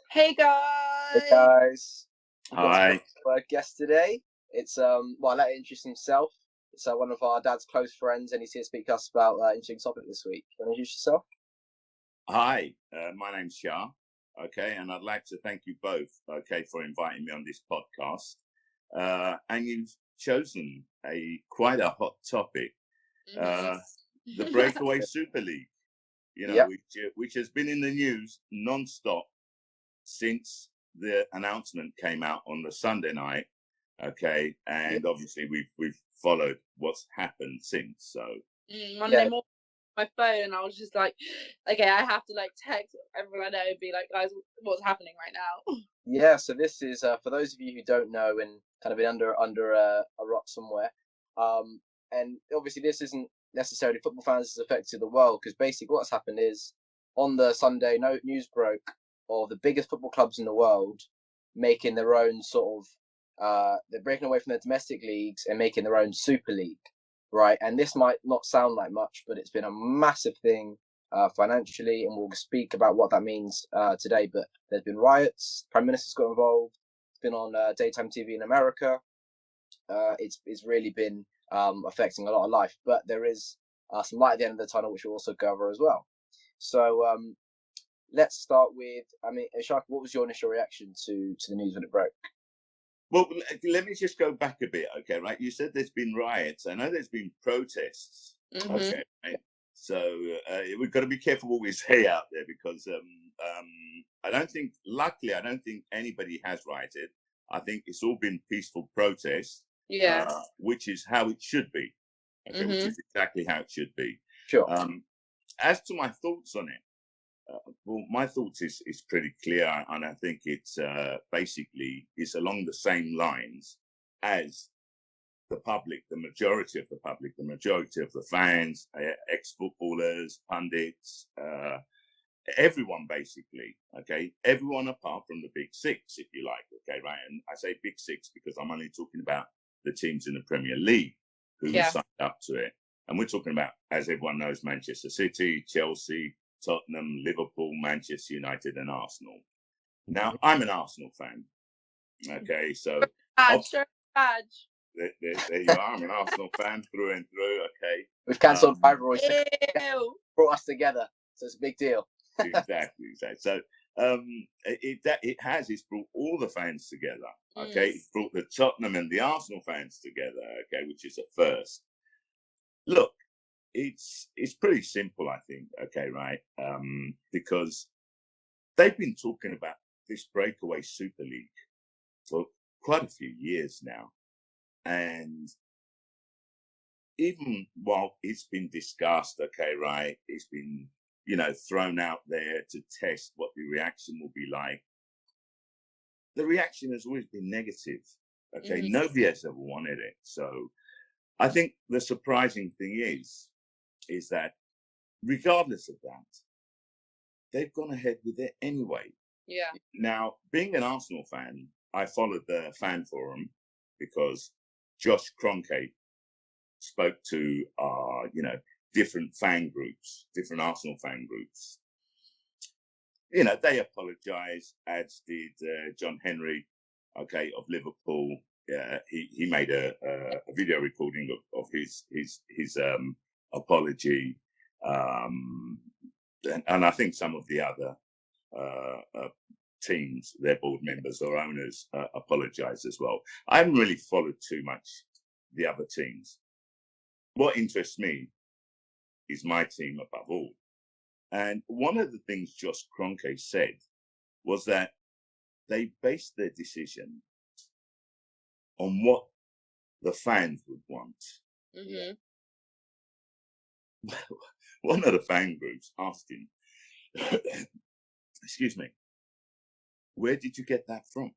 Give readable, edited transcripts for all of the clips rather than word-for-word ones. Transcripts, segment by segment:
Hey Hey guys! guys, we've got Hi. a guest today. It's well, I'll let him introduce himself. It's one of our dad's close friends, and he's here to speak to us about an interesting topic this week. You want to introduce yourself? Hi, my name's Shar, okay, and I'd like to thank you both, okay, for inviting me on this podcast. And you've chosen quite a hot topic, the Breakaway Super League, Yep. which has been in the news non-stop since the announcement came out on the Sunday night, okay, and obviously we've followed what's happened since. So Monday morning, my phone, I was just like, okay, I have to like text everyone I know and be like, guys, what's happening right now? Yeah. So this is for those of you who don't know and kind of been under a rock somewhere. And obviously this isn't necessarily football fans has affected the world, because basically what's happened is on the Sunday, no news broke of the biggest football clubs in the world making their own sort of they're breaking away from their domestic leagues and making their own super league, right? And this might not sound like much, but it's been a massive thing financially, and we'll speak about what that means today. But there's been riots, prime minister's got involved, it's been on daytime TV in America. It's really been affecting a lot of life, but there is some light at the end of the tunnel, which we'll also cover as well. So let's start with, I mean, Shaka, what was your initial reaction to the news when it broke? well, let me just go back a bit, okay, right? You said there's been riots. I know there's been protests, okay, right? So we've got to be careful what we say out there, because luckily, I don't think anybody has rioted. I think it's all been peaceful protests, which is how it should be, okay, which is exactly how it should be. Sure. As to my thoughts on it, well, my thoughts is pretty clear, and I think it's basically is along the same lines as the public, the majority of the public, the majority of the fans, ex-footballers, pundits, everyone basically, okay, everyone apart from the big six, if you like, okay, right? And I say big six because I'm only talking about the teams in the Premier League who signed up to it. And we're talking about, as everyone knows, Manchester City, Chelsea, Tottenham, Liverpool, Manchester United, and Arsenal. Now, I'm an Arsenal fan. Okay, so Badge. there you are. I'm an Arsenal fan through and through. Okay, we've cancelled rivalries, brought us together, so it's a big deal. exactly. So it's brought all the fans together. Okay, it's brought the Tottenham and the Arsenal fans together. Okay, which is a first. Look, it's pretty simple, I think, okay, right? Because they've been talking about this breakaway Super League for quite a few years now. And even while it's been discussed, okay, right, it's been, thrown out there to test what the reaction will be like. The reaction has always been negative, okay? Nobody has ever wanted it. So I think the surprising thing is that regardless of that, they've gone ahead with it anyway. Yeah. Now, being an Arsenal fan, I followed the fan forum because Josh Kroenke spoke to different fan groups, different Arsenal fan groups. They apologized, as did John Henry, okay, of Liverpool. He made a video recording of his apology, and I think some of the other teams, their board members or owners, apologized as well. I haven't really followed too much the other teams. What interests me is my team above all. And one of the things Josh Kroenke said was that they based their decision on what the fans would want. One of the fan groups asked him, excuse me, where did you get that from?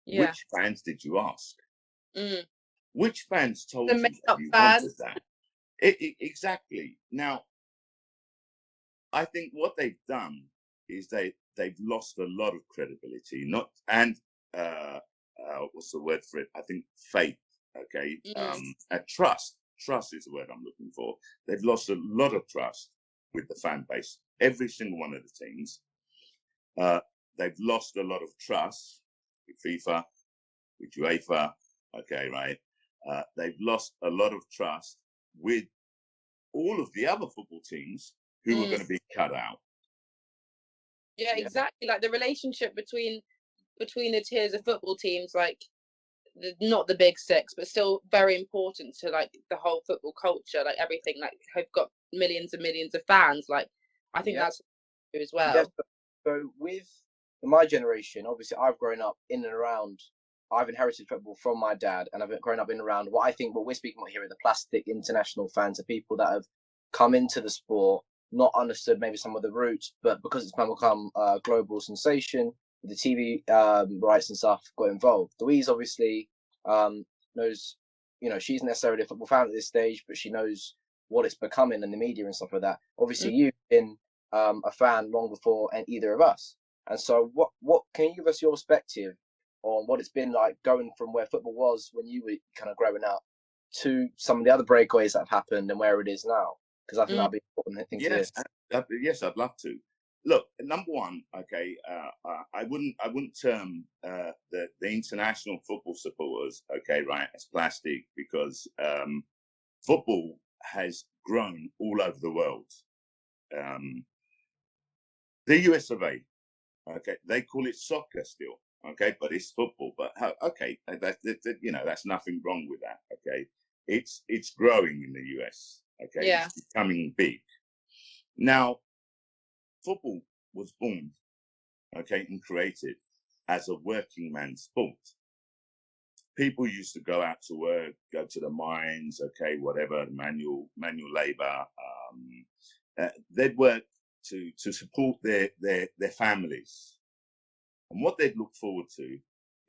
Which fans did you ask? Which fans told you that you wanted that? Exactly. Now, I think what they've done is they've lost a lot of credibility, what's the word for it? I think faith. Okay, trust. Trust is the word I'm looking for. They've lost a lot of trust with the fan base. Every single one of the teams. they've lost a lot of trust with FIFA, with UEFA. Okay, right. They've lost a lot of trust with all of the other football teams who are going to be cut out. Yeah, exactly. Like the relationship between the tiers of football teams, like not the big six, but still very important to like the whole football culture, like everything, like have got millions and millions of fans. Like I think that's as well. Yes, so with my generation, obviously I've grown up in and around, I've inherited football from my dad, and I've grown up in and around what we're speaking about here are the plastic international fans, of people that have come into the sport, not understood maybe some of the roots, but because it's become a global sensation, the TV rights and stuff got involved. Louise obviously knows, she isn't necessarily a football fan at this stage, but she knows what it's becoming in the media and stuff like that. Obviously, you've been a fan long before and either of us. And so what can you give us your perspective on what it's been like going from where football was when you were kind of growing up to some of the other breakaways that have happened and where it is now? Because I think that'd be an important thing to hear. Yes, I'd love to. Look, number one, okay, I wouldn't term the international football supporters, okay, right, as plastic, because football has grown all over the world. The US of A, okay, they call it soccer still, okay, but it's football. But okay, that's nothing wrong with that, okay. It's growing in the US, okay. Yeah. It's becoming big. Now, football was born, okay, and created as a working man's sport. People used to go out to work, go to the mines, okay, whatever, manual labor. They'd work to support their families. And what they'd look forward to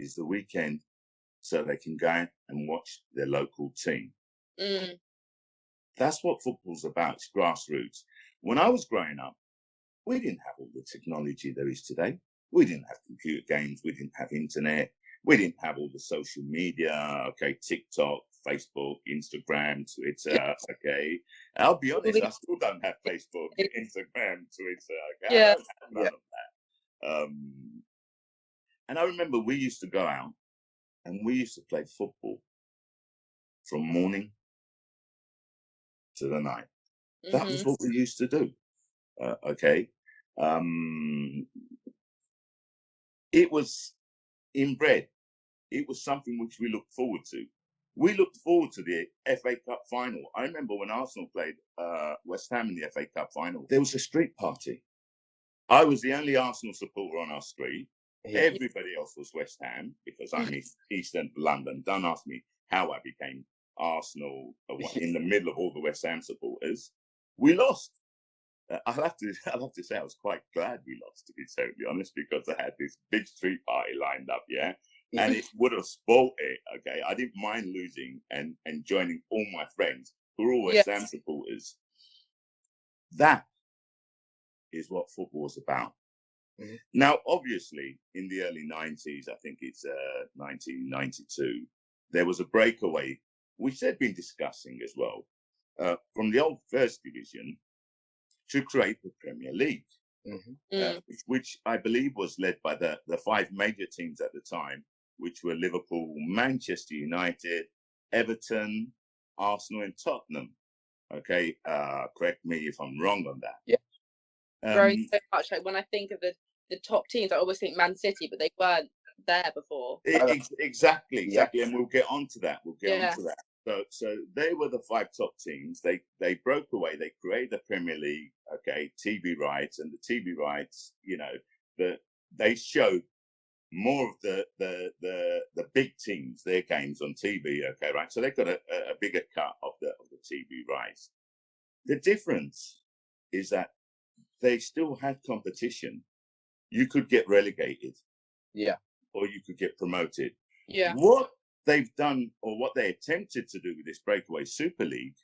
is the weekend so they can go and watch their local team. That's what football's about. It's grassroots. When I was growing up, we didn't have all the technology there is today. We didn't have computer games. We didn't have internet. We didn't have all the social media, okay, TikTok, Facebook, Instagram, Twitter, okay. I'll be honest, I still don't have Facebook, Instagram, Twitter, okay. I don't have none of that. And I remember we used to go out and we used to play football from morning to the night. That was what we used to do, okay. It was inbred. It was something which we looked forward to. We looked forward to the FA Cup final. I remember when Arsenal played West Ham in the FA Cup final, there was a street party. I was the only Arsenal supporter on our street. Everybody else was West Ham because I'm East End London. Don't ask me how I became Arsenal in the middle of all the West Ham supporters. We lost. I'll have to say I was quite glad we lost, to be totally honest, because I had this big street party lined up, and it would have spoilt it, okay. I didn't mind losing and joining all my friends who are all West Ham supporters. That is what football is about. Now, obviously, in the early 90s, I think it's 1992, there was a breakaway, which they'd been discussing as well, from the old First Division to create the Premier League, which I believe was led by the five major teams at the time, which were Liverpool, Manchester United, Everton, Arsenal, and Tottenham. Okay, correct me if I'm wrong on that. Very so much. Like when I think of the top teams, I always think Man City, but they weren't there before. Exactly, and we'll get onto that. So they were the five top teams. They broke away. They created the Premier League, okay, TV rights, and the TV rights, they showed more of the big teams, their games on TV, okay, right? So they got a bigger cut of the TV rights. The difference is that they still had competition. You could get relegated, or you could get promoted. What they've done, or what they attempted to do with this breakaway Super League,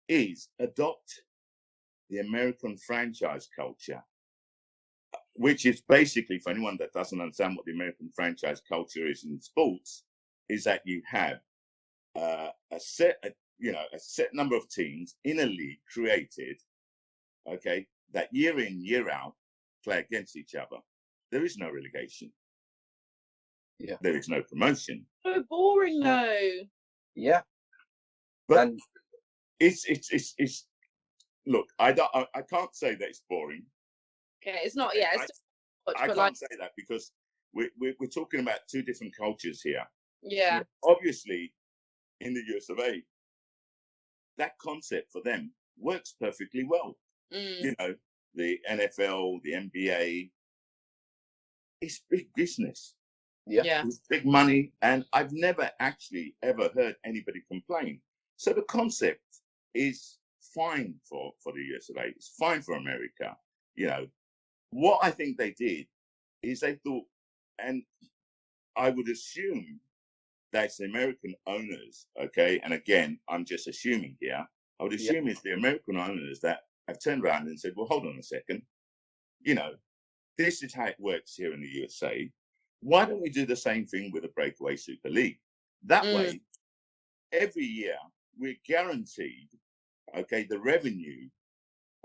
is adopt the American franchise culture, which is basically, for anyone that doesn't understand what the American franchise culture is in sports, is that you have a set number of teams in a league created, okay, that year in, year out play against each other. there is no relegation. Yeah. There is no promotion. So boring though. Yeah. But And it's look, I can't say that it's boring. Okay, it's not. Yeah, it's I but can't like, say that because we're talking about two different cultures here. yeah, Obviously, in the US of A, that concept for them works perfectly well. You know, the NFL, the NBA, it's big business. yeah. It's big money, and I've never actually ever heard anybody complain. So the concept is fine for the US of A. It's fine for America. You know, what I think they did is they thought, and I would assume that's the American owners, okay? And again, I'm just assuming here. I would assume it's the American owners that have turned around and said, well, hold on a second. You know, this is how it works here in the USA. Why don't we do the same thing with a breakaway Super League? That way, every year, we're guaranteed, okay, the revenue,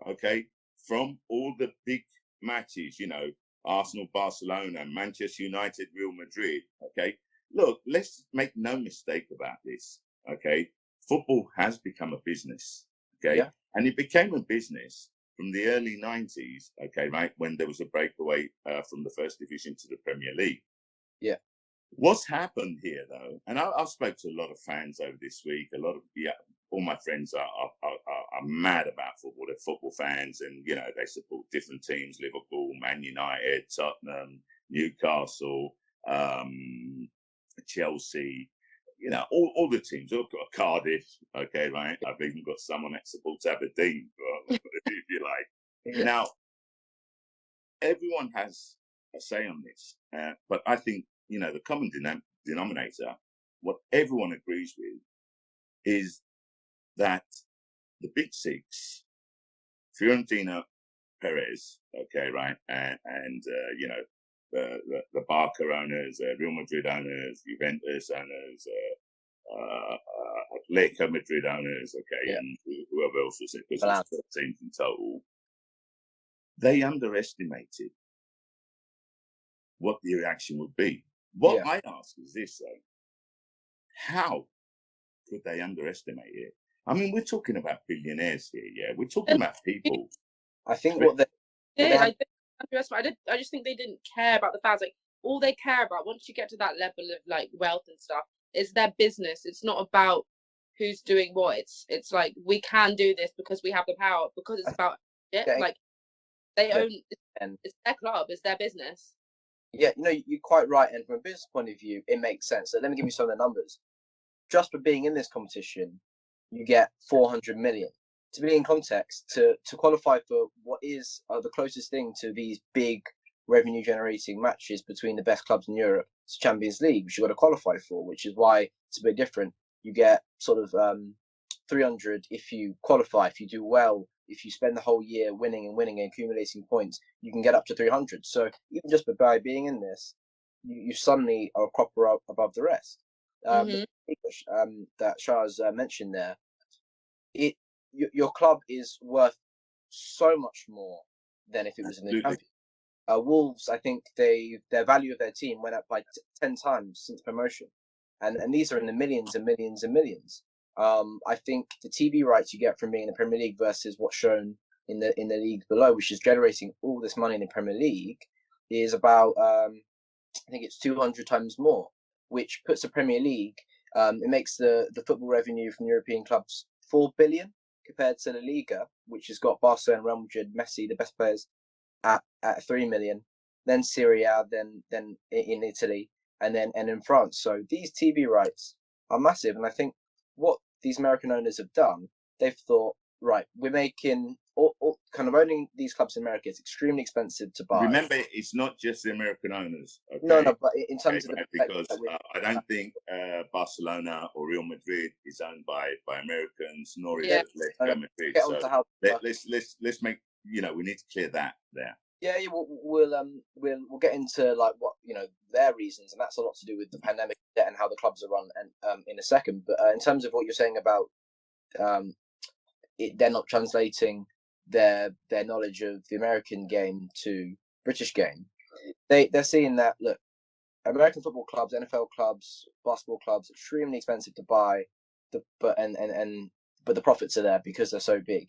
okay, from all the big matches, you know, Arsenal, Barcelona, Manchester United, Real Madrid, okay? Look, let's make no mistake about this, okay? Football has become a business, okay? Yeah. And it became a business from the early 90s, okay, right, when there was a breakaway from the first division to the Premier League. Yeah. What's happened here, though, and I've spoke to a lot of fans over this week, a lot of, all my friends are mad about football. They're football fans, and you know they support different teams: Liverpool, Man United, Tottenham, Newcastle, Chelsea. You know, all the teams. I've got Cardiff. Okay, right. I've even got someone that supports Aberdeen, if you like. Yeah. Now, everyone has a say on this, but I think the common denominator, what everyone agrees with, is that the big six, Fiorentina, Perez, okay, right, and the Barca owners, Real Madrid owners, Juventus owners, Atletico Madrid owners, okay, and whoever else was it, because there's 12 teams in total. They underestimated what the reaction would be. What I ask is this, though: how could they underestimate it? I mean, we're talking about billionaires here, yeah. We're talking about people. I think what they did. I just think they didn't care about the fans. Like, all they care about, once you get to that level of like wealth and stuff, is their business. It's not about who's doing what. It's like, we can do this because we have the power, because it's about it. Like, they own, it's their club, it's their business. Yeah, you're quite right. And from a business point of view, it makes sense. So let me give you some of the numbers. Just for being in this competition, you get 400 million. To be in context, to qualify for what is the closest thing to these big revenue generating matches between the best clubs in Europe, it's Champions League, which you've got to qualify for, which is why it's a bit different. You get sort of 300 if you qualify, if you do well. If you spend the whole year winning and accumulating points, you can get up to 300. So even just by being in this, you suddenly are a cropper up above the rest. That Shar's mentioned there, your club is worth so much more than if it was in the Champions. Wolves, I think their value of their team went up by 10 times since promotion, and these are in the millions and millions and millions. I think the TV rights you get from being in the Premier League versus what's shown in the league below, which is generating all this money in the Premier League, is about I think it's 200 times more, which puts the Premier League. It makes the football revenue from European clubs 4 billion compared to the Liga, which has got Barcelona, Real Madrid, Messi, the best players, at 3 million. Then Serie A, then in Italy, and in France. So these TV rights are massive, and I think what these American owners have done, they've thought, right, we're making kind of owning these clubs in America. It's extremely expensive to buy. Remember, it's not just the American owners. Okay? No, but in terms of because I don't think Barcelona or Real Madrid is owned by Americans, nor is Atletico Madrid. So let's make we need to clear that there. Yeah, we'll get into like what their reasons, and that's a lot to do with the pandemic and how the clubs are run, and in a second. But in terms of what you're saying about they're not translating their knowledge of the American game to British game. they're seeing that, look, American football clubs, NFL clubs, basketball clubs, extremely expensive to buy, but the profits are there because they're so big.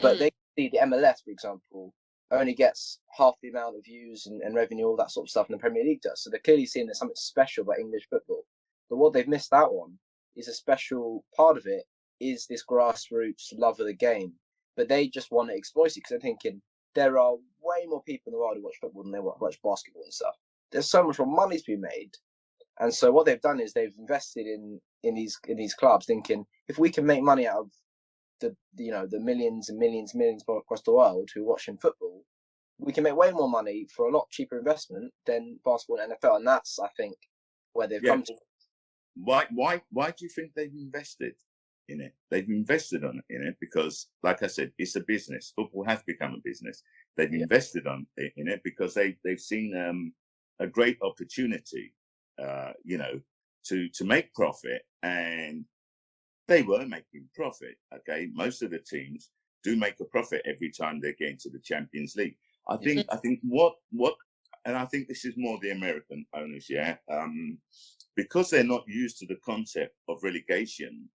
But they see the MLS, for example, only gets half the amount of views and revenue, all that sort of stuff, than the Premier League does. So they're clearly seeing there's something special about English football. But what they've missed out on is a special part of it is this grassroots love of the game. But they just want to exploit it because they're thinking there are way more people in the world who watch football than they watch basketball and stuff. There's so much more money to be made. And so what they've done is they've invested in these clubs, thinking if we can make money out of the millions and millions and millions across the world who are watching football, we can make way more money for a lot cheaper investment than basketball and NFL. And that's, I think, where they've come to. Why do you think they've invested in it? They've invested in it because, like I said, it's a business. Football has become a business. They've invested in it because they've seen a great opportunity, to make profit, and they were making profit. Okay, most of the teams do make a profit every time they get into the Champions League. I think what, and I think this is more the American owners, because they're not used to the concept of relegation.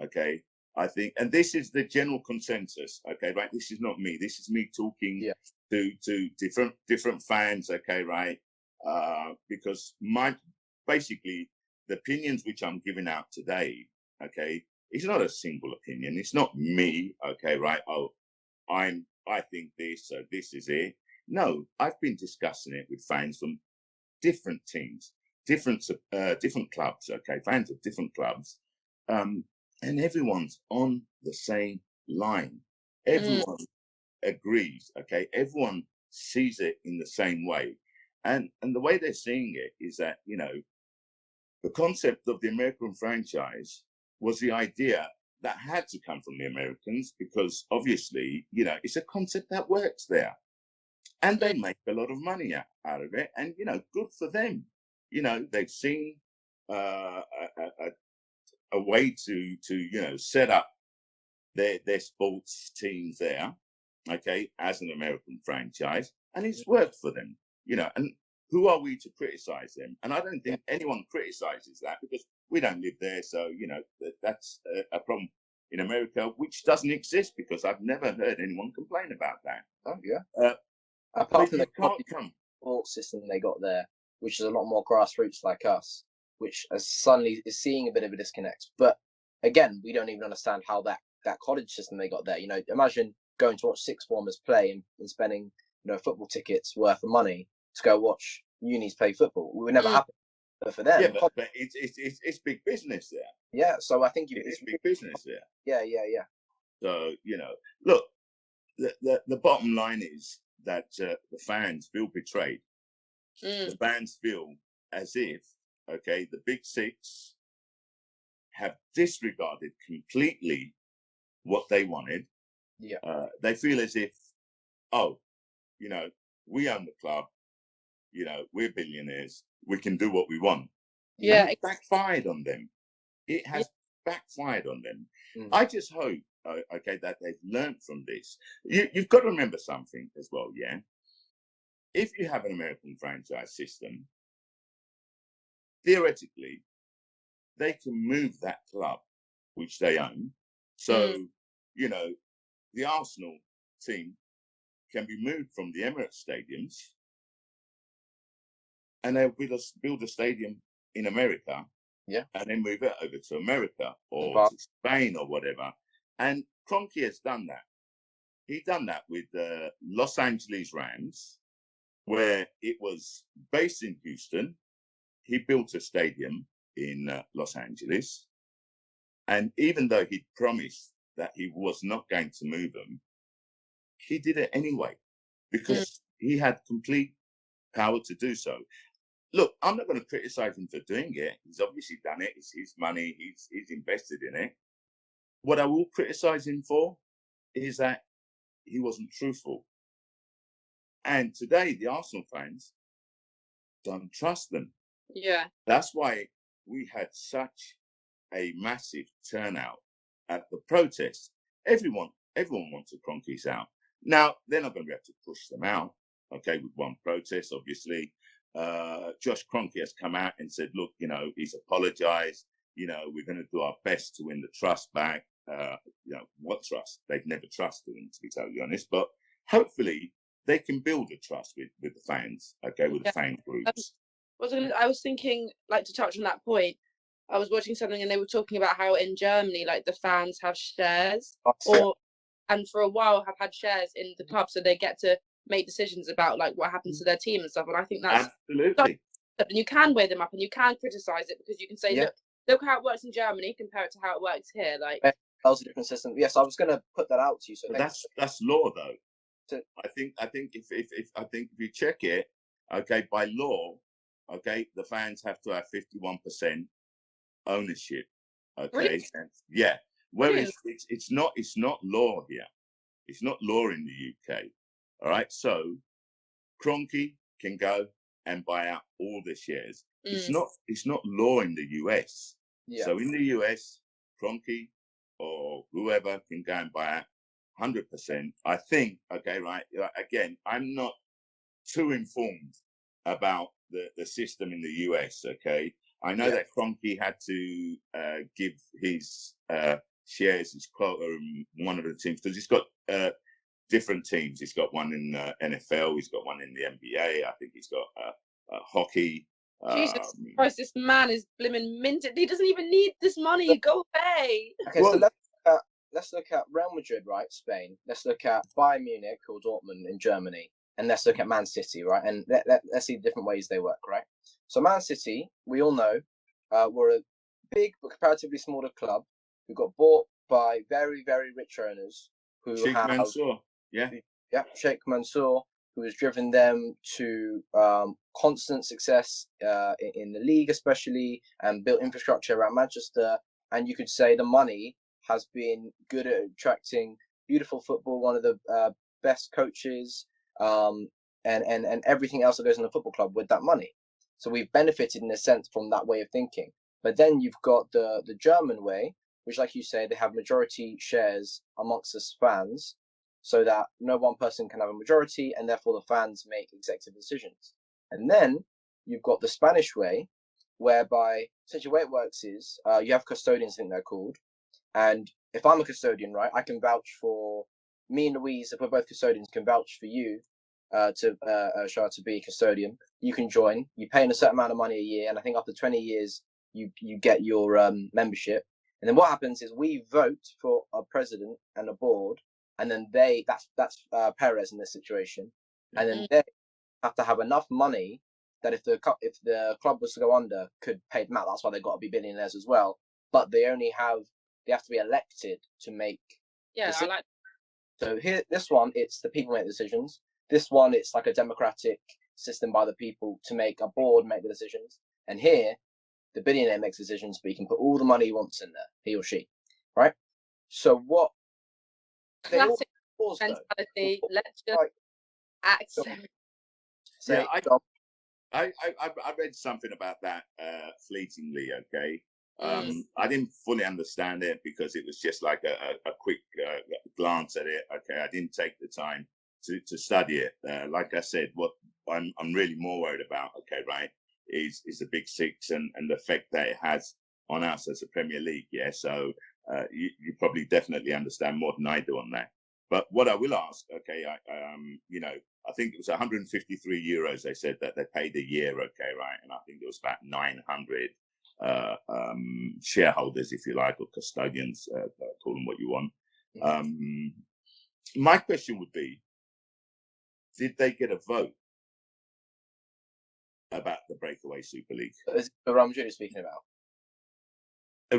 Okay, I think, and this is the general consensus. Okay, right. This is not me. This is me talking to different fans. Okay, right. Because basically the opinions which I'm giving out today, okay, it's not a single opinion. It's not me. Okay, right. Oh, I think this, so this is it. No, I've been discussing it with fans from different teams, different clubs. Okay, fans of different clubs, and everyone's on the same line. Everyone agrees. Okay, everyone sees it in the same way, and the way they're seeing it is that, the concept of the American franchise was the idea that had to come from the Americans, because obviously, it's a concept that works there. And they make a lot of money out of it. And, good for them. They've seen a way to set up their sports teams there, okay, as an American franchise. And it's worked for them, and who are we to criticize them? And I don't think anyone criticizes that, because we don't live there. So, that's a problem in America, which doesn't exist, because I've never heard anyone complain about that. Oh, yeah. Apart from the sports system they got there, which is a lot more grassroots like us, which suddenly is seeing a bit of a disconnect. But again, we don't even understand how that college system they got there. Imagine going to watch sixth formers play and spending football tickets worth of money to go watch unis play football. We would never happen. But for them, but it's big business there. Yeah, so I think it's big business there. Yeah. So look, the bottom line is that the fans feel betrayed. The fans feel as if, okay, the Big Six have disregarded completely what they wanted. Yeah. They feel as if, we own the club. We're billionaires. We can do what we want. Yeah, it backfired on them. It has backfired on them. I just hope, okay, that they've learned from this. You've got to remember something as well, yeah? If you have an American franchise system, theoretically, they can move that club, which they own. So, the Arsenal team can be moved from the Emirates stadiums, and they'll build a stadium in America, and then move it over to America or to Spain or whatever. And Kroenke has done that. He's done that with the Los Angeles Rams, where it was based in Houston. He built a stadium in Los Angeles. And even though he promised that he was not going to move them, he did it anyway, because he had complete power to do so. Look, I'm not going to criticize him for doing it. He's obviously done it. It's his money. He's invested in it. What I will criticize him for is that he wasn't truthful. And today, the Arsenal fans don't trust them. Yeah. That's why we had such a massive turnout at the protest. Everyone wanted Kroenke's out. Now, they're not going to be able to push them out, okay, with one protest, obviously. Josh Kroenke has come out and said, look, you know, he's apologized. You know, we're going to do our best to win the trust back. You know, what trust? They've never trusted him, to be totally honest. But hopefully they can build a trust with the fans, okay, with the fan groups. I was thinking, like, to touch on that point, I was watching something and they were talking about how in Germany, like, the fans have shares, and for a while have had shares in the club, so they get to make decisions about, like, what happens to their team and stuff. And I think that's absolutely. And you can weigh them up and you can criticize it, because you can say, look how it works in Germany, compare it to how it works here. Like, that was a different system. Yes, I was going to put that out to you. So that's law, though. I think if you check it, okay, by law, okay, the fans have to have 51% ownership. Okay, really? Yeah. Whereas it's not law here. It's not law in the UK. All right. So Kroenke can go and buy out all the shares. It's not law in the US. Yeah. So in the US, Kroenke or whoever can go and buy out 100%. I think, okay, right. Again, I'm not too informed about the system in the US, okay? I know that Kroenke had to give his shares, his quota in one of the teams, because he's got different teams. He's got one in NFL, he's got one in the NBA, I think he's got hockey. Jesus Christ, this man is blimmin' minted. He doesn't even need this money. Go away. Okay, well, so let's look at Real Madrid, right? Spain. Let's look at Bayern Munich or Dortmund in Germany. And let's look at Man City, right? And let's see the different ways they work, right? So Man City, we all know, were a big but comparatively smaller club who got bought by very, very rich owners who Sheikh Mansour, Sheikh Mansour, who has driven them to constant success in the league, especially, and built infrastructure around Manchester. And you could say the money has been good at attracting beautiful football, one of the best coaches, and everything else that goes in the football club with that money. So we've benefited in a sense from that way of thinking. But then you've got the German way, which, like you say, they have majority shares amongst us fans, so that no one person can have a majority, and therefore the fans make executive decisions. And then you've got the Spanish way, whereby essentially the way it works is you have custodians, I think they're called. And if I'm a custodian, right, I can vouch for me and Louise. If we're both custodians, can vouch for you Shar, to be a custodian. You can join. You pay in a certain amount of money a year, and I think after 20 years, you get your membership. And then what happens is we vote for a president and a board, and then that's Perez in this situation, and then they have to have enough money that if the club was to go under, could pay them out. That's why they've got to be billionaires as well. But they have to be elected to make. I like. So here, this one, it's the people make the decisions. This one, it's like a democratic system by the people to make a board make the decisions. And here, the billionaire makes decisions, but he can put all the money he wants in there, he or she, right? So what? Classic mentality. Let's just accept. Yeah, I read something about that fleetingly. Okay, I didn't fully understand it because it was just like a quick glance at it. Okay, I didn't take the time to study it. Like I said, what I'm really more worried about, okay, right, is the Big Six and the effect that it has on us as a Premier League. Yeah, so you probably definitely understand more than I do on that. But what I will ask, okay, I think it was 153 euros. They said that they paid a year, okay, right, and I think it was about 900 shareholders, if you like, or custodians, call them what you want. My question would be, did they get a vote about the breakaway Super League? Is it the Real Madrid you're speaking about?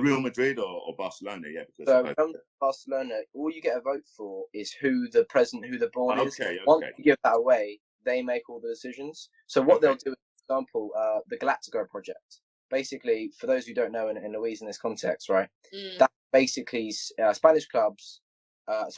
Real Madrid or Barcelona, yeah. Because so Barcelona, all you get a vote for is who the president, who the board is. Okay. Once you give that away, they make all the decisions. So what they'll do, for example, the Galactico project. Basically, for those who don't know, and Louise in this context, right? That basically Spanish clubs,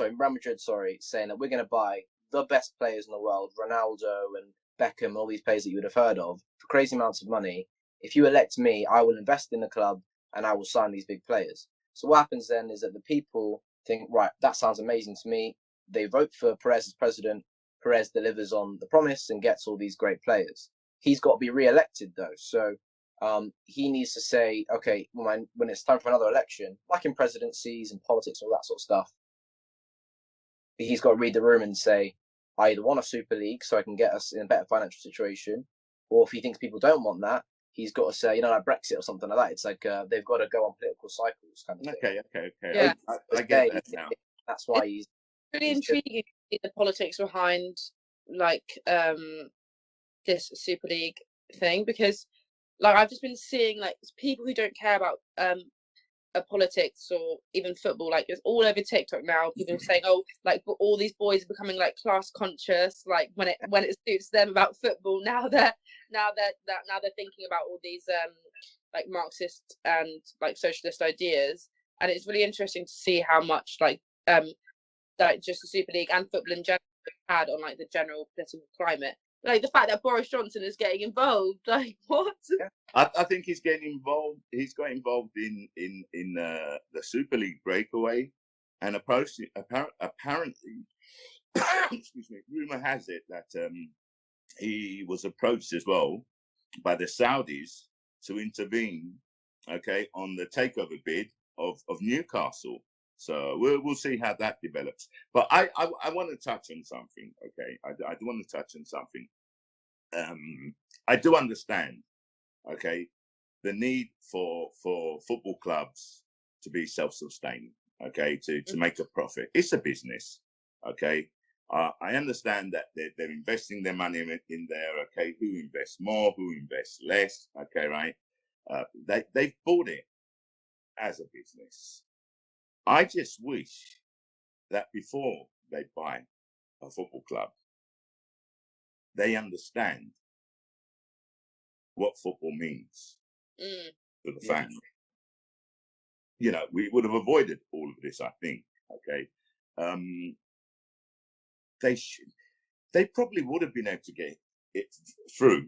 Real Madrid, saying that we're going to buy the best players in the world, Ronaldo and Beckham, all these players that you would have heard of, for crazy amounts of money. If you elect me, I will invest in the club and I will sign these big players. So what happens then is that the people think, right, that sounds amazing to me. They vote for Perez as president. Perez delivers on the promise and gets all these great players. He's got to be re-elected though, so he needs to say, okay, when it's time for another election, like in presidencies and politics, all that sort of stuff, he's got to read the room and say, I either want a Super League so I can get us in a better financial situation, or if he thinks people don't want that, he's got to say, like Brexit or something like that. It's like they've got to go on political cycles kind of thing. Okay. Yeah. I get that now. That's why he's really intriguing to see the politics behind like this Super League thing, because like I've just been seeing like people who don't care about politics or even football, like it's all over TikTok now. People are saying, oh, like all these boys are becoming like class conscious, like when it suits them about football. Now they're thinking about all these like Marxist and like socialist ideas, and it's really interesting to see how much like just the Super League and football in general had on like the general political climate. Like the fact that Boris Johnson is getting involved, like what? I think he's getting involved. He's got involved in the Super League breakaway, and apparently, excuse me. Rumor has it that he was approached as well by the Saudis to intervene, okay, on the takeover bid of Newcastle. So we'll see how that develops. But I want to touch on something, okay? I do want to touch on something. I do understand, okay, the need for football clubs to be self-sustaining, okay, to make a profit. It's a business, okay. I understand that they're investing their money in there, okay. Who invests more? Who invests less? Okay, right? They've bought it as a business. I just wish that before they buy a football club, they understand what football means to the fans. We would have avoided all of this, I think. Okay, they probably would have been able to get it through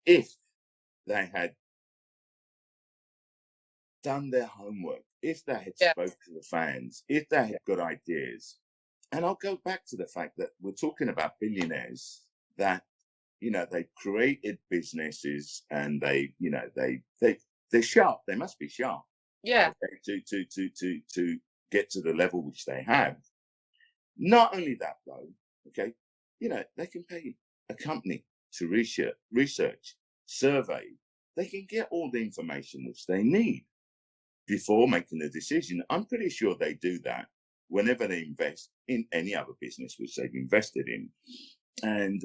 if they had done their homework, if they had spoken to the fans, if they had got ideas. And I'll go back to the fact that we're talking about billionaires that, they created businesses and they're sharp. They must be sharp. Yeah. Okay, to get to the level which they have. Not only that though, okay, they can pay a company to research, survey. They can get all the information which they need before making a decision. I'm pretty sure they do that whenever they invest in any other business which they've invested in. And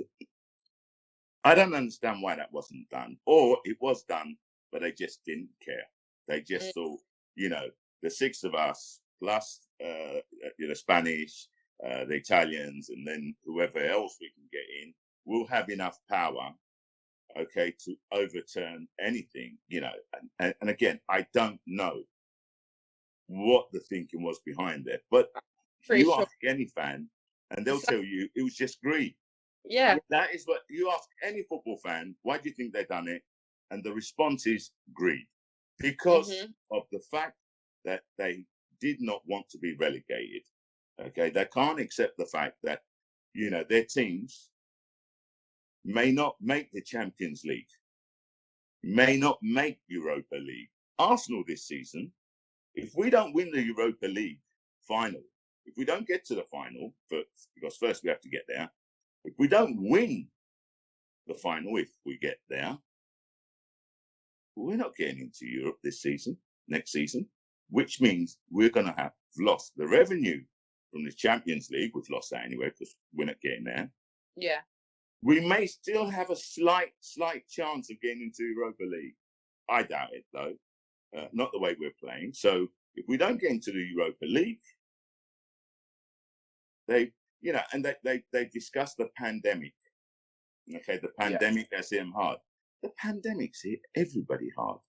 I don't understand why that wasn't done, or it was done, but they just didn't care. They just thought, the six of us plus the Spanish, the Italians, and then whoever else we can get in, will have enough power, okay, to overturn anything, And again, I don't know what the thinking was behind it, but you ask any fan, and they'll tell you it was just greed. Yeah. That is what you ask any football fan, why do you think they've done it? And the response is greed, because of the fact that they did not want to be relegated. Okay, they can't accept the fact that, their teams may not make the Champions League, may not make Europa League. Arsenal this season, if we don't win the Europa League final, if we don't get to the final, because first we have to get there, if we don't win the final, if we get there, we're not getting into Europe next season, which means we're going to have lost the revenue from the Champions League. We've lost that anyway because we're not getting there. Yeah. We may still have a slight chance of getting into Europa League. I doubt it, though. Not the way we're playing. So if we don't get into the Europa League, they discussed the pandemic. Okay, the pandemic has hit them hard. The pandemic's hit everybody hard.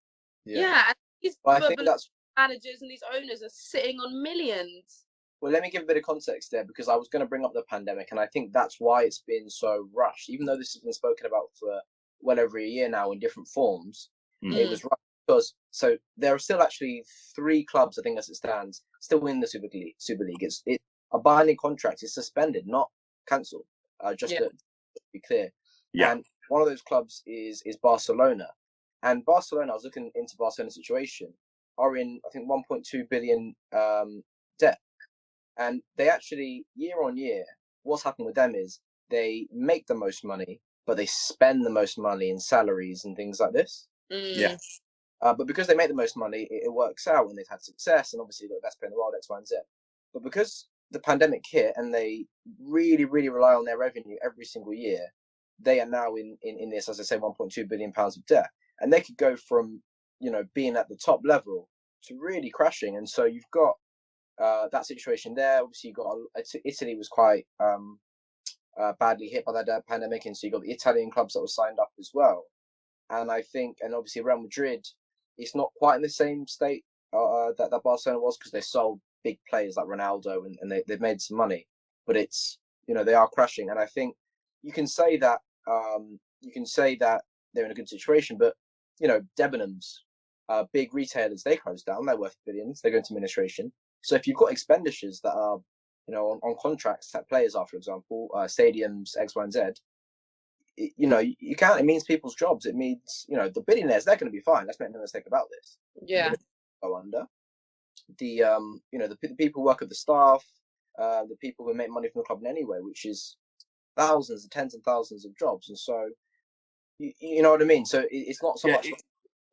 Yeah, and these managers and these owners are sitting on millions. Well, let me give a bit of context there, because I was going to bring up the pandemic, and I think that's why it's been so rushed. Even though this has been spoken about for well over a year now in different forms, it was rushed because there are still actually 3 clubs, I think, as it stands, still in the Super League. It's a binding contract. It's suspended, not cancelled. just to be clear. Yeah. And one of those clubs is Barcelona. And Barcelona, I was looking into Barcelona's situation, are in, I think, 1.2 billion debt. And they actually, year on year, what's happened with them is they make the most money, but they spend the most money in salaries and things like this. Yeah. But because they make the most money, it works out, and they've had success, and obviously the best player in the world, X, Y, and Z. But because the pandemic hit and they really, really rely on their revenue every single year, they are now in this, as I say, 1.2 billion pounds of debt, and they could go from, you know, being at the top level to really crashing. And so you've got that situation there. Obviously, you got Italy was quite badly hit by that pandemic, and so you got the Italian clubs that were signed up as well. And I think, and obviously Real Madrid, it's not quite in the same state that Barcelona was, because they sold big players like Ronaldo, and they've made some money, but it's, you know, they are crashing. And I think you can say that they're in a good situation, but, you know, Debenhams, big retailers, they closed down. They're worth billions. They go into administration. So if you've got expenditures that are, you know, on contracts that players are, for example, stadiums, X, Y, and Z, you know, you can't. It means people's jobs. It means, you know, the billionaires, they're going to be fine. Let's make no mistake about this. Yeah. Go under the you know, the people who work at the staff, the people who make money from the club in any way, which is thousands and tens of thousands of jobs. And so you know what I mean. So it's not so much.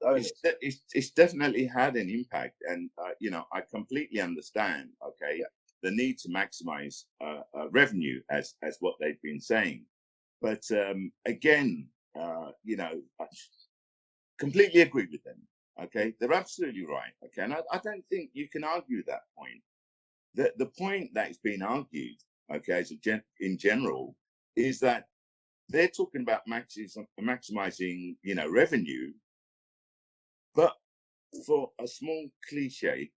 It's definitely had an impact, and you know, I completely understand. Okay, the need to maximize revenue, as what they've been saying. But again, you know, I completely agree with them. Okay, they're absolutely right. Okay, and I don't think you can argue that point. The point that's been argued, okay, in general, is that they're talking about maximizing, you know, revenue, but for a small cliche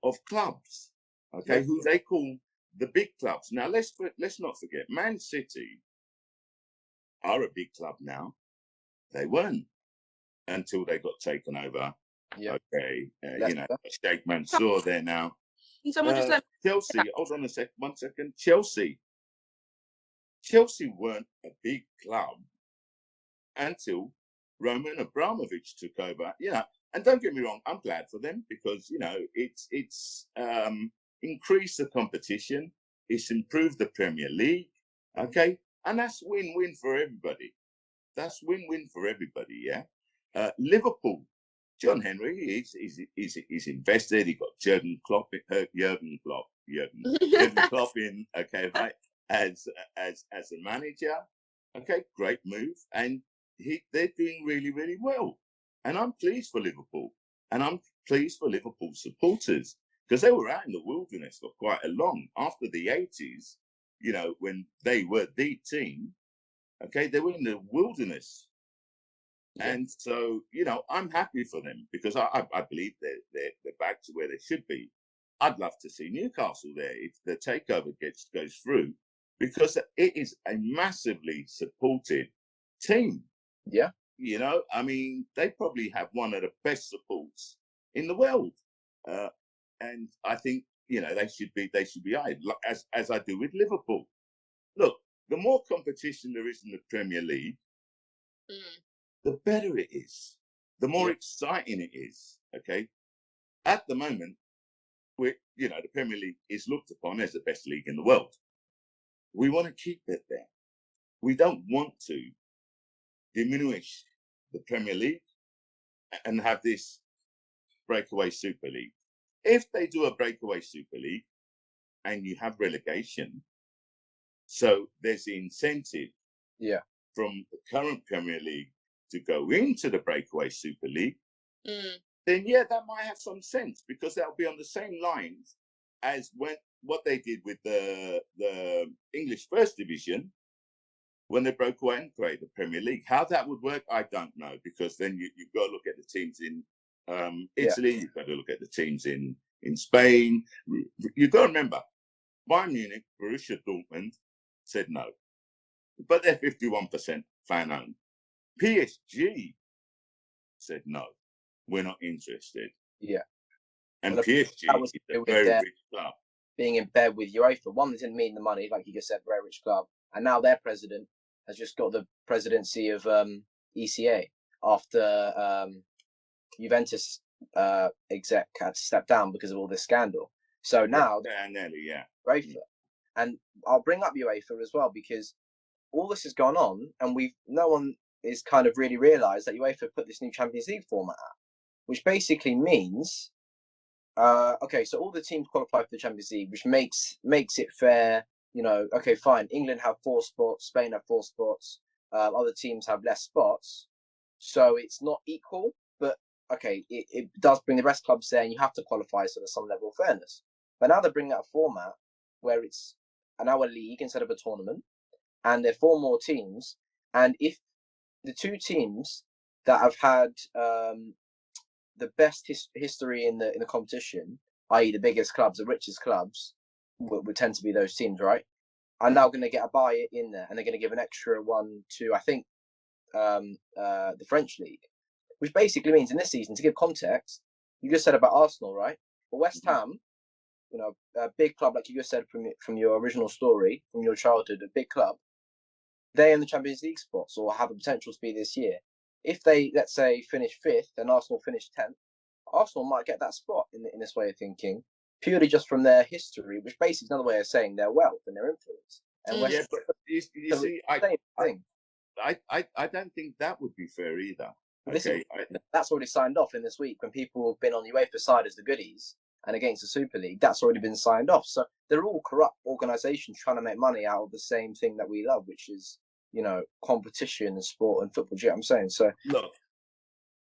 of clubs, okay, who they call the big clubs. Now let's not forget, Man City are a big club now. They weren't until they got taken over. Okay, you know, Sheikh Mansour there now. Someone just Chelsea, hold on one second. Chelsea weren't a big club until Roman Abramovich took over. You know, and don't get me wrong, I'm glad for them, because, you know, it's increased the competition, it's improved the Premier League, okay, and that's win-win for everybody. That's win-win for everybody. Yeah. Liverpool, John Henry is invested. He got Jurgen Klopp in, okay, right, as a manager. Okay, great move, and they're doing really, really well. And I'm pleased for Liverpool, and I'm pleased for Liverpool supporters, because they were out in the wilderness for quite a long, after the 80s, you know, when they were the team. Okay, they were in the wilderness. And so, you know, I'm happy for them, because I believe they're back to where they should be. I'd love to see Newcastle there if the takeover goes through, because it is a massively supported team. Yeah. You know, I mean, they probably have one of the best supports in the world. And I think, you know, they should be eyed, as I do with Liverpool. Look, the more competition there is in the Premier League, the better it is, the more exciting it is. Okay, at the moment, you know, the Premier League is looked upon as the best league in the world. We want to keep it there. We don't want to diminish the Premier League and have this breakaway Super League. If they do a breakaway Super League and you have relegation, so there's the incentive from the current Premier League to go into the breakaway Super League, then that might have some sense, because that'll be on the same lines as what they did with the English First Division when they broke away and created the Premier League. How that would work, I don't know, because then you've got to look at the teams in Italy, you've got to look at the teams in Spain. You've got to remember, Bayern Munich, Borussia Dortmund said no, but they're 51% fan-owned. PSG said no, we're not interested. Yeah. And PSG is a very rich club. Being in bed with UEFA. One, they didn't mean the money, like you just said, very rich club. and now their president has just got the presidency of ECA after Juventus exec had to step down because of all this scandal. So now nearly, UEFA, and I'll bring up UEFA as well, because all this has gone on, and no one is kind of really realised that UEFA put this new Champions League format out, which basically means, okay, so all the teams qualify for the Champions League, which makes it fair. You know, okay, fine. England have 4 spots, Spain have 4 spots, other teams have less spots, so it's not equal. But okay, it does bring the rest clubs there, and you have to qualify, so there's some level of fairness. But now they're bringing out a format where it's an hour league instead of a tournament, and there are 4 more teams. And if the 2 teams that have had the best history in the competition, i.e. the biggest clubs, the richest clubs, would tend to be those teams, right? Are now going to get a buy in there, and they're going to give an extra one to, I think, the French league, which basically means in this season, to give context, you just said about Arsenal, right? But West Ham, you know, a big club, like you just said from your original story, from your childhood, a big club, they're in the Champions League spots, or have the potential to be this year. If they, let's say, finish 5th and Arsenal finish 10th, Arsenal might get that spot in this way of thinking, purely just from their history, which basically is another way of saying their wealth and their influence. And but you see, I don't think that would be fair either. Okay, that's already signed off in this week when people have been on the UEFA side as the goodies and against the Super League. That's already been signed off. So they're all corrupt organisations trying to make money out of the same thing that we love, which is, you know, competition and sport and football. Do you know what I'm saying? So look,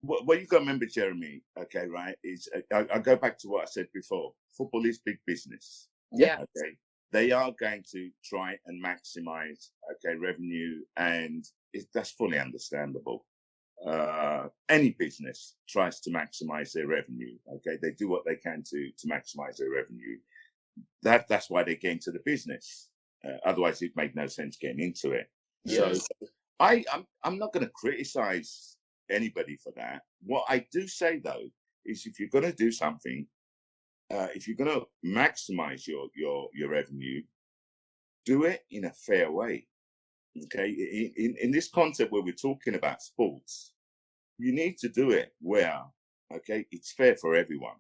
what you've got to remember, Jeremy, okay, right, is I go back to what I said before. Football is big business. Yeah. Okay. They are going to try and maximise, okay, revenue, and that's fully understandable. Any business tries to maximise their revenue. Okay, they do what they can to maximise their revenue. That's why they get into the business. Otherwise, it made no sense getting into it. Yeah. So I'm not going to criticise anybody for that. What I do say though is, if you're going to do something, if you're going to maximise your revenue, do it in a fair way. Okay, in this concept where we're talking about sports, you need to do it where, okay, it's fair for everyone.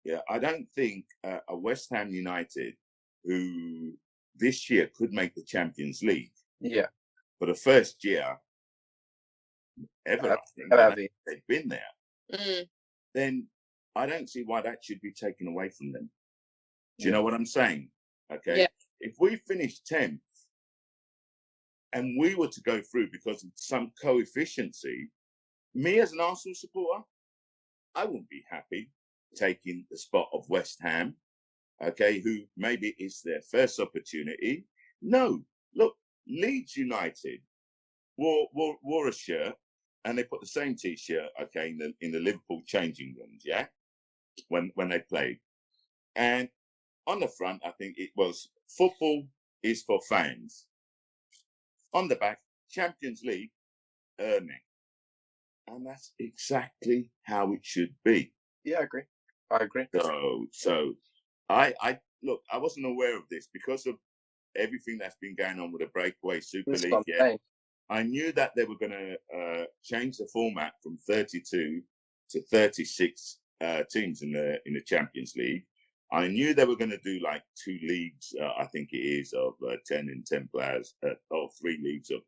Yeah, I don't think a West Ham United, who this year could make the Champions League, for the first year ever, I think they've been there, then I don't see why that should be taken away from them. Do you know what I'm saying? Okay, if we finish 10th and we were to go through because of some coefficiency, me as an Arsenal supporter, I wouldn't be happy taking the spot of West Ham, okay, who maybe it's their first opportunity. No, look, Leeds United wore a shirt, and they put the same T-shirt, okay, in the Liverpool changing rooms, yeah, when they played. And on the front, I think it was, football is for fans. On the back, Champions League, earning. And that's exactly how it should be. Yeah, I agree. So I look, I wasn't aware of this because of everything that's been going on with the breakaway Super League. Yeah, I knew that they were going to change the format from 32 to 36 teams in the Champions League. I knew they were going to do like 2 leagues, I think it is, of 10 and 10 players, or 3 leagues of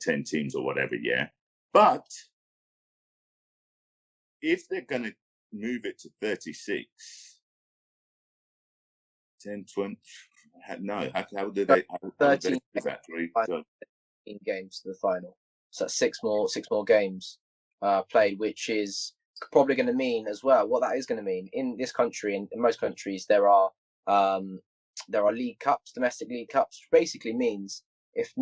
10 teams or whatever, yeah. But if they're going to move it to 36, 10, 20, no, how do they? 13 games to the final. So that's 6 more games played, which is probably going to mean as well. What that is going to mean in this country, and in most countries, there are league cups, domestic league cups, which basically means if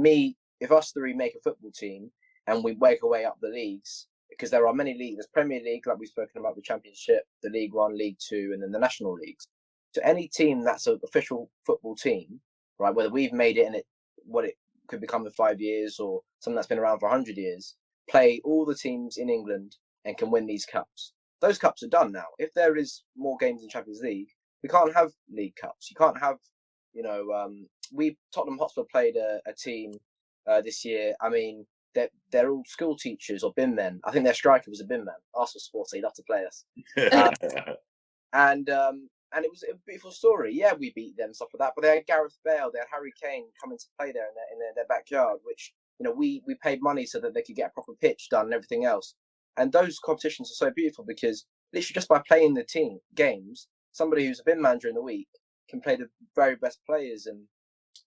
us 3 make a football team and we work our way up the leagues, because there are many leagues. There's Premier League, like we've spoken about, the Championship, the League One, League Two, and then the national leagues. So any team that's an official football team, right, whether we've made it and what it could become in 5 years, or something that's been around for 100 years, play all the teams in England and can win these cups. Those cups are done now. If there is more games in Champions League, we can't have league cups. You can't have, Tottenham Hotspur played a team this year. I mean, they're all school teachers or bin men. I think their striker was a bin man. Arsenal supporter, he'd love to play us. And it was a beautiful story. Yeah, we beat them, stuff like that. But they had Gareth Bale, they had Harry Kane coming to play there in their backyard, which, you know, we paid money so that they could get a proper pitch done and everything else. And those competitions are so beautiful because literally just by playing the team games, somebody who's a bin man during the week can play the very best players, and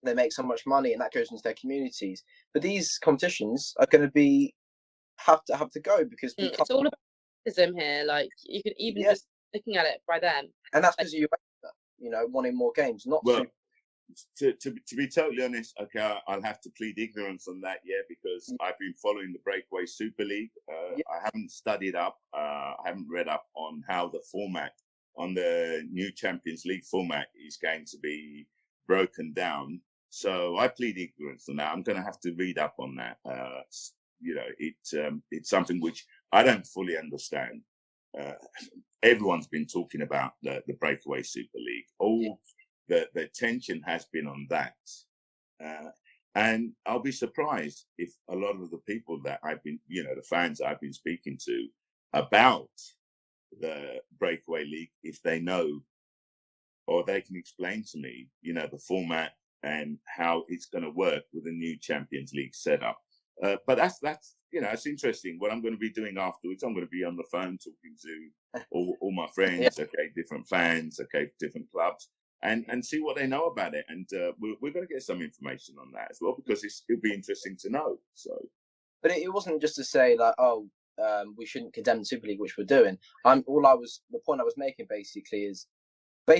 they make so much money, and that goes into their communities. But these competitions are going to have to go because we can't. It's all about here. Like, you can even just looking at it by them, and that's because you know, wanting more games, not well. To be totally honest, okay, I'll have to plead ignorance on that, because I've been following the Breakaway Super League. I haven't studied up, I haven't read up on how the format on the new Champions League format is going to be broken down. So I plead ignorance on that. I'm going to have to read up on that. You know, it's something which I don't fully understand. Everyone's been talking about the Breakaway Super League. The tension has been on that. And I'll be surprised if a lot of the people that I've been, you know, the fans I've been speaking to about the Breakaway League, if they know or they can explain to me, you know, the format and how it's going to work with the new Champions League setup. But that's you know, it's interesting. What I'm going to be doing afterwards, I'm going to be on the phone talking to all my friends, different fans, different clubs, and see what they know about it. And we're going to get some information on that as well, because it'll be interesting to know. So, but it wasn't just to say like, we shouldn't condemn the Super League, which we're doing. The point I was making basically is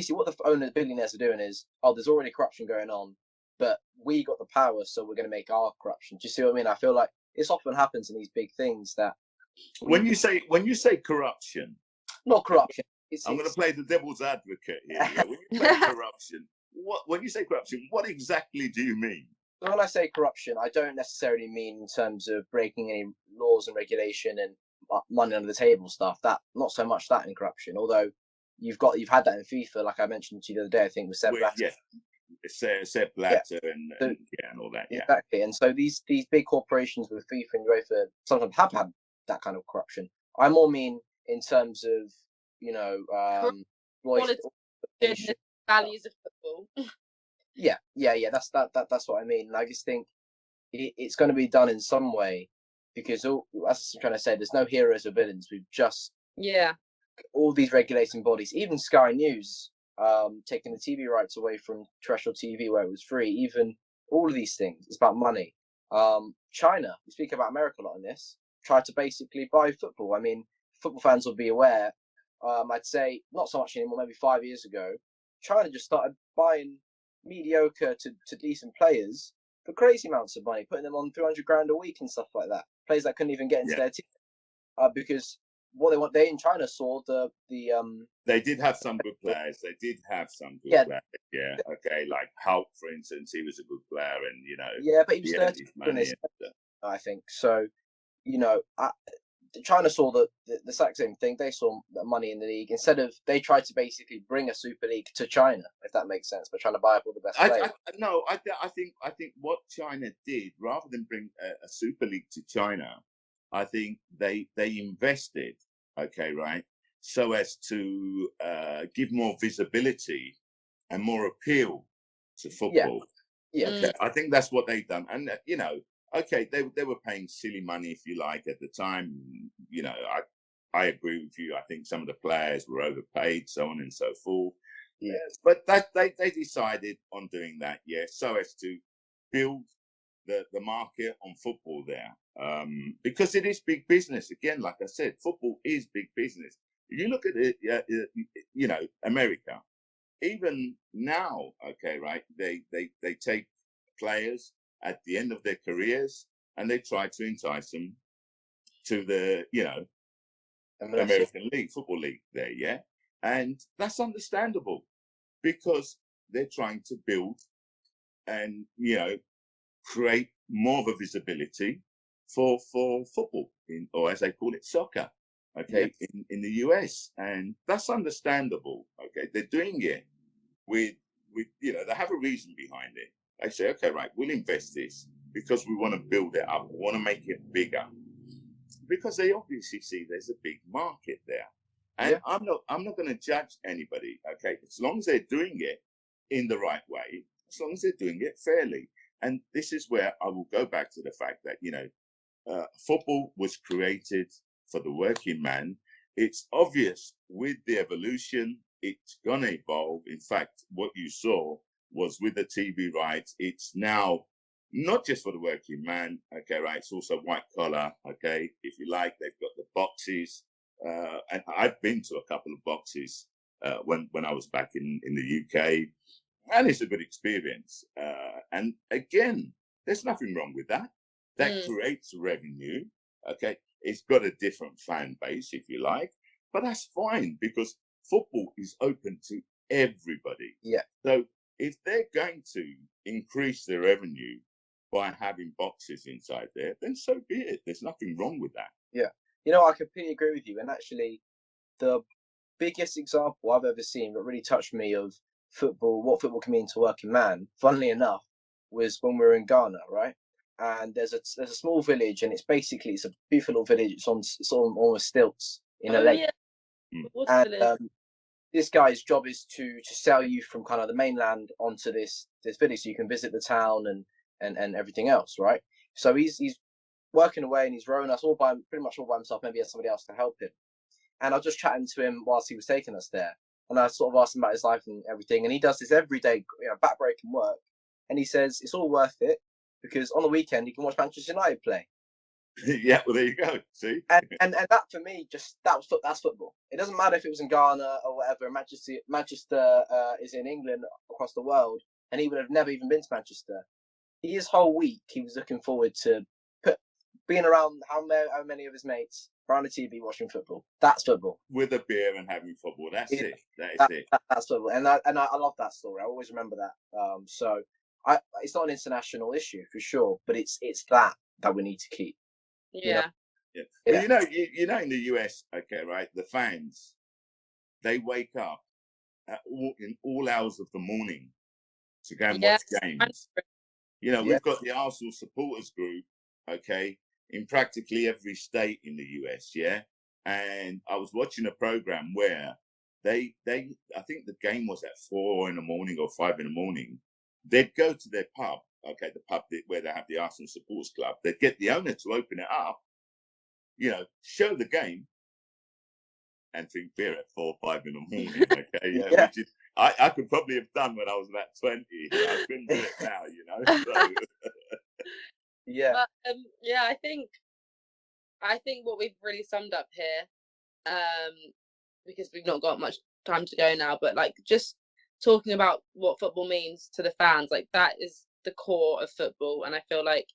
what the owners, billionaires, are doing is, there's already corruption going on, but we got the power, so we're going to make our corruption. Do you see what I mean? I feel like this often happens in these big things that when you say corruption, not corruption. I'm going to play the devil's advocate here. When you say corruption, when you say corruption, what exactly do you mean? When I say corruption, I don't necessarily mean in terms of breaking any laws and regulation and money under the table stuff. That, not so much that in corruption. Although you've had that in FIFA, like I mentioned to you the other day, I think with Sepp Blatter. Sepp Blatter and all that. Yeah, exactly. And so these big corporations with FIFA and UEFA sometimes have had that kind of corruption. I more mean in terms of, you know, values of football. Yeah. That's what I mean. And I just think it's going to be done in some way, because as I'm trying to say, there's no heroes or villains. We've just all these regulating bodies, even Sky News, taking the TV rights away from terrestrial TV where it was free. Even all of these things, it's about money. China, we speak about America a lot in this, tried to basically buy football. I mean, football fans will be aware. I'd say not so much anymore. Maybe 5 years ago, China just started buying mediocre to decent players for crazy amounts of money, putting them on 300 grand a week and stuff like that. Players that couldn't even get into their team, because what they in China saw they did have some good players. They did have some good players. Yeah, okay, like Hulk, for instance, he was a good player, and you know. Yeah, but he was 30. I think so. You know, China saw the exact same thing. They saw the money in the league. Instead of, they tried to basically bring a Super League to China, if that makes sense, by trying to buy up all the best players. I think what China did, rather than bring a Super League to China, I think they invested, so as to give more visibility and more appeal to football. Yeah. Okay. I think that's what they've done, and you know. Okay, they were paying silly money, if you like, at the time. You know, I agree with you. I think some of the players were overpaid, so on and so forth. Yeah. But they decided on doing that, so as to build the market on football there. Because it is big business. Again, like I said, football is big business. If you look at it, you know, America, even now, they take players at the end of their careers, and they try to entice them to the, you know, American League, Football League there, and that's understandable, because they're trying to build and, you know, create more of a visibility for football, or as they call it, soccer, in the US, and that's understandable. They're doing it with you know, they have a reason behind it. They say, okay, right, we'll invest this because we want to build it up. We want to make it bigger because they obviously see there's a big market there. And I'm not going to judge anybody, okay? As long as they're doing it in the right way, as long as they're doing it fairly. And this is where I will go back to the fact that, football was created for the working man. It's obvious with the evolution, it's going to evolve. In fact, what you saw was with the TV rights, it's now not just for the working man, okay, right? It's also white collar, okay? If you like, they've got the boxes. And I've been to a couple of boxes when I was back in the UK, and it's a good experience. And again, there's nothing wrong with that. That creates revenue, okay? It's got a different fan base, if you like, but that's fine because football is open to everybody. Yeah. So if they're going to increase their revenue by having boxes inside there, then so be it. There's nothing wrong with that. Yeah. I completely agree with you. And actually, the biggest example I've ever seen that really touched me of football, what football can mean to working man, funnily enough, was when we were in Ghana, right? And there's a small village, and it's a beautiful little village. It's on almost stilts in a lake. Yeah. And this guy's job is to sell you from kind of the mainland onto this village, so you can visit the town and everything else, right? So he's working away, and he's rowing us pretty much all by himself. Maybe he has somebody else to help him. And I was just chatting to him whilst he was taking us there, and I sort of asked him about his life and everything. And he does this every day, backbreaking work, and he says it's all worth it because on the weekend you can watch Manchester United play. Yeah, well, there you go. See, and that for me, that's football. It doesn't matter if it was in Ghana or whatever. Manchester is in England, across the world, and he would have never even been to Manchester. His whole week, he was looking forward to being around how many of his mates around the TV watching football. That's football. With a beer and having football. That's it. That's football, and I love that story. I always remember that. So it's not an international issue for sure, but it's that we need to keep. Yeah. Yeah. Well, in the US, okay, right? The fans, they wake up in all hours of the morning to go and watch games. We've got the Arsenal supporters group, okay, in practically every state in the US, yeah. And I was watching a program where I think the game was at 4 in the morning or 5 in the morning. They'd go to their pub, okay, the pub where they have the Arsenal supporters club. They'd get the owner to open it up, show the game, and drink beer at 4 or 5 in the morning. Okay, yeah. Which is I could probably have done when I was about 20. I couldn't do it now, So. Yeah. But, I think what we've really summed up here, because we've not got much time to go now, but like just talking about what football means to the fans, like that is the core of football, and I feel like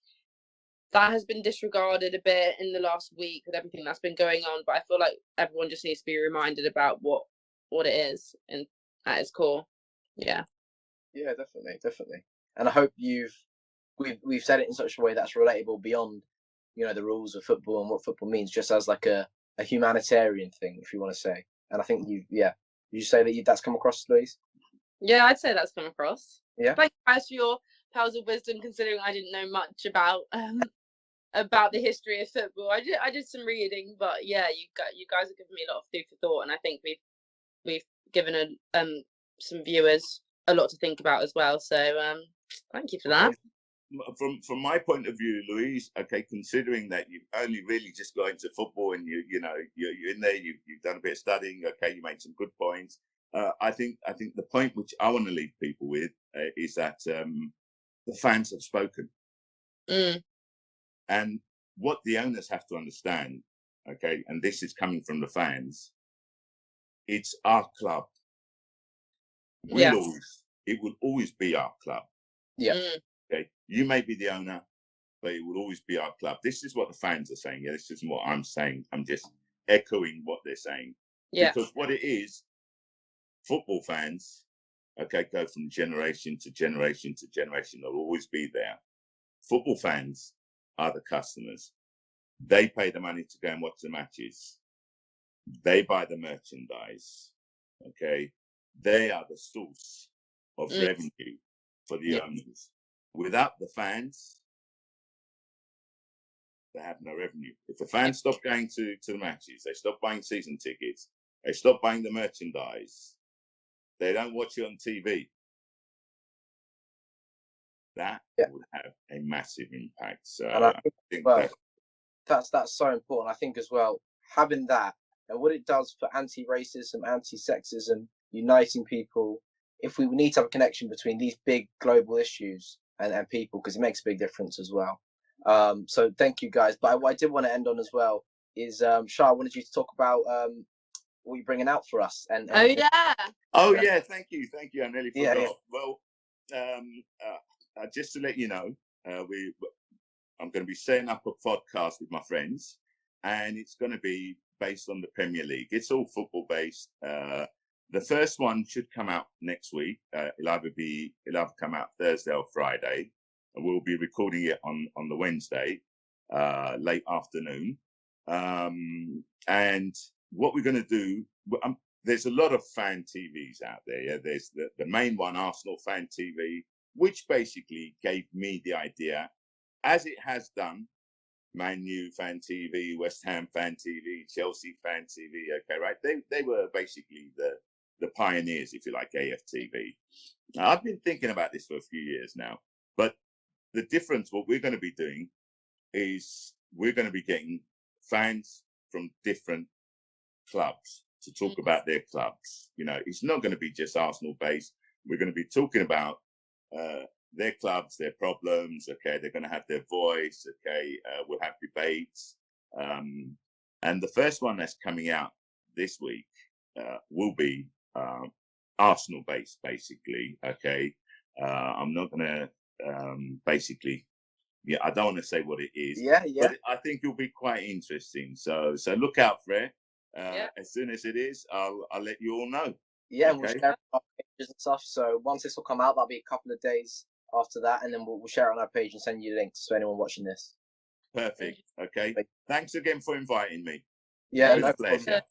that has been disregarded a bit in the last week with everything that's been going on. But I feel like everyone just needs to be reminded about what it is and at its core. Yeah. Yeah, definitely. And I hope we've said it in such a way that's relatable beyond, the rules of football and what football means, just as like a humanitarian thing, if you want to say. And I think you say that that's come across, Louise? Yeah, I'd say that's come across. Yeah. Thank you guys for your pearls of wisdom, considering I didn't know much about the history of football. I did some reading, but yeah, you guys have given me a lot of food for thought, and I think we've given some viewers a lot to think about as well. So thank you for that. From my point of view, Louise, okay, considering that you've only really just got into football and you're in there, you've done a bit of studying, okay, you made some good points. I think the point which I want to leave people with is that the fans have spoken. And what the owners have to understand, okay, and this is coming from the fans, it's our club. It will always be our club. Yeah. Okay, you may be the owner, but it will always be our club. This is what the fans are saying. Yeah, this isn't what I'm saying. I'm just echoing what they're saying. Yeah. Because what it is, football fans, okay, go from generation to generation to generation. They'll always be there. Football fans are the customers. They pay the money to go and watch the matches. They buy the merchandise. Okay, they are the source of revenue for the owners. without the fans, they have no revenue. If the fans stop going to the matches, they stop buying season tickets, they stop buying the merchandise, they don't watch it on TV, that would have a massive impact. So And I think, well, that's so important. I think as well, having that and what it does for anti-racism, anti-sexism, uniting people. If we need to have a connection between these big global issues and people, because it makes a big difference as well. So thank you guys. But what I did want to end on as well is, Shar, I wanted you to talk about what you're bringing out for us. And thank you. I nearly forgot. Yeah. Well, just to let you know, I'm going to be setting up a podcast with my friends, and it's going to be based on the Premier League. It's all football based. The first one should come out next week. It'll either come out Thursday or Friday, and we'll be recording it on the Wednesday, late afternoon. And what we're going to do, there's a lot of fan TVs out there. Yeah? There's the main one, Arsenal Fan TV, which basically gave me the idea, as it has done, Man U Fan TV, West Ham Fan TV, Chelsea Fan TV. Okay, right? They were basically the pioneers, if you like, AFTV. Now, I've been thinking about this for a few years now, but the difference, what we're going to be doing is we're going to be getting fans from different clubs to talk about their clubs. You know, it's not going to be just Arsenal based. We're going to be talking about their clubs, their problems. Okay, they're going to have their voice. Okay, we'll have debates. And the first one that's coming out this week will be Arsenal based, basically. Okay, I'm not going to basically. Yeah, I don't want to say what it is. Yeah. But I think it'll be quite interesting. So look out for it. As soon as it is, I'll let you all know. Yeah, okay? We'll share our pages and stuff. So once this will come out, that'll be a couple of days after that, and then we'll share it on our page and send you links to anyone watching this. Perfect. Okay. Thanks again for inviting me. Yeah, it was a pleasure.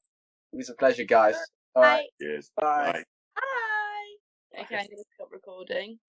It was a pleasure, guys. All right. Cheers. Bye. Bye. Bye. Okay, I'm going to stop recording.